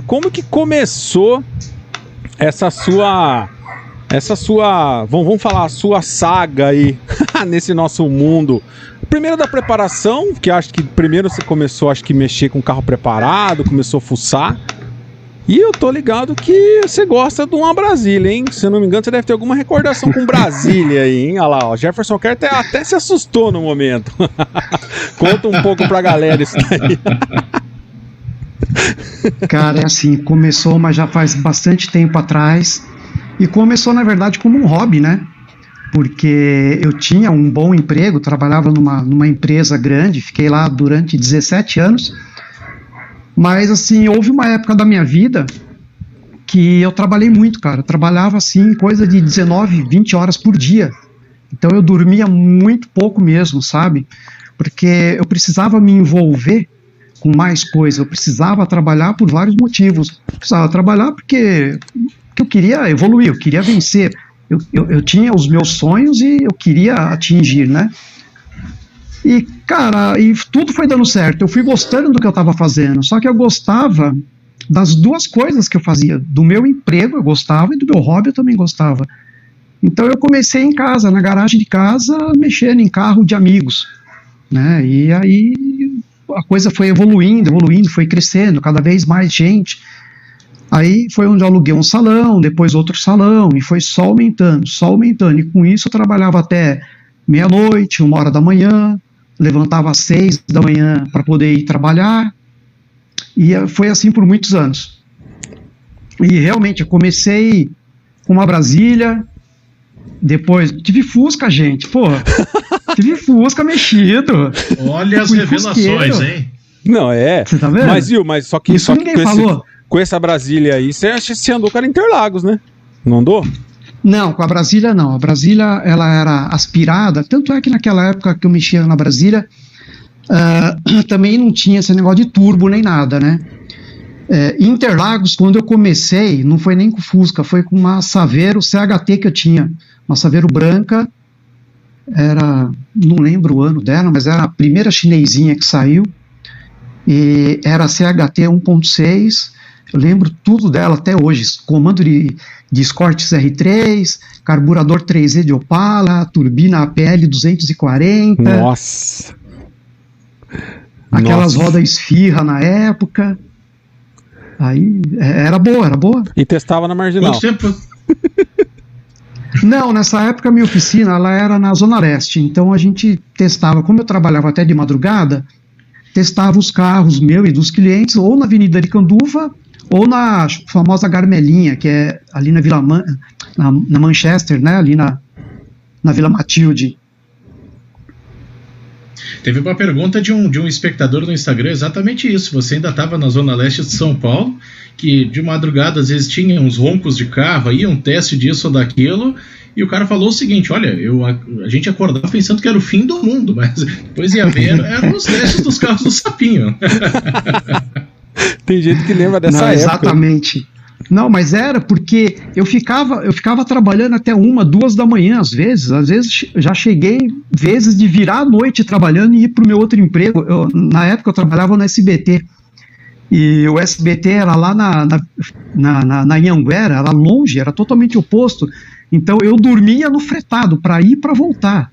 como que começou essa sua, vamos falar, a sua saga aí, nesse nosso mundo? Primeiro da preparação, que acho que primeiro você começou, acho que mexer com carro preparado, começou a fuçar. E eu tô ligado que você gosta de uma Brasília, hein? Se eu não me engano, você deve ter alguma recordação com Brasília aí, hein? Olha lá, o Jefferson Kerr até se assustou no momento. Conta um pouco pra galera isso daí. Cara, é assim, começou, mas já faz bastante tempo atrás. E começou, na verdade, como um hobby, né? Porque eu tinha um bom emprego, trabalhava numa empresa grande, fiquei lá durante 17 anos. Mas, assim, houve uma época da minha vida que eu trabalhei muito, cara. Eu trabalhava, assim, coisa de 19, 20 horas por dia. Então eu dormia muito pouco mesmo, sabe? Porque eu precisava me envolver com mais coisas. Eu precisava trabalhar por vários motivos. Eu precisava trabalhar porque eu queria evoluir, eu queria vencer. Eu tinha os meus sonhos e eu queria atingir, né? E, cara, e tudo foi dando certo. Eu fui gostando do que eu estava fazendo. Só que eu gostava das duas coisas que eu fazia. Do meu emprego eu gostava e do meu hobby eu também gostava. Então eu comecei em casa, na garagem de casa, mexendo em carro de amigos, né? E aí a coisa foi evoluindo, foi crescendo, cada vez mais gente. Aí foi onde eu aluguei um salão, depois outro salão, e foi só aumentando. E com isso eu trabalhava até meia-noite, 1h da manhã, levantava às 6 da manhã para poder ir trabalhar, e foi assim por muitos anos. E realmente eu comecei com uma Brasília, depois tive Fusca, gente, porra, tive Fusca mexido. Olha as revelações, hein? Não, é. Você tá vendo? Mas só que isso só ninguém que falou. Com essa Brasília aí, você andou com ela em Interlagos, né? Não andou? Não, com a Brasília não. A Brasília, ela era aspirada, tanto é que naquela época que eu mexia na Brasília, também não tinha esse negócio de turbo nem nada, né? Interlagos, quando eu comecei, não foi nem com Fusca, foi com uma Saveiro CHT que eu tinha, uma Saveiro branca, não lembro o ano dela, mas era a primeira chinesinha que saiu, e era CHT 1.6, eu lembro tudo dela até hoje, comando de Escortes R3, carburador 3E de Opala, turbina APL 240. Nossa! Aquelas rodas esfirra na época. Aí, era boa. E testava na Marginal. Quanto tempo? Não, nessa época a minha oficina, ela era na Zona Leste, então a gente testava, como eu trabalhava até de madrugada, testava os carros meu e dos clientes, ou na Avenida Aricanduva, ou na famosa Garmelinha, que é ali na Vila na Manchester, né, ali na Vila Matilde. Teve uma pergunta de um espectador no Instagram, exatamente isso. Você ainda estava na Zona Leste de São Paulo, que de madrugada às vezes tinha uns roncos de carro, aí um teste disso ou daquilo, e o cara falou o seguinte: olha, a gente acordava pensando que era o fim do mundo, mas depois ia ver, eram os testes dos carros do Sapinho. Tem gente que lembra dessa época. Exatamente. Não, mas era porque eu ficava trabalhando até 1, 2 da manhã, às vezes já cheguei vezes de virar à noite trabalhando e ir para o meu outro emprego. Na época eu trabalhava no SBT, e o SBT era lá na Anhanguera, era longe, era totalmente oposto, então eu dormia no fretado para ir e para voltar.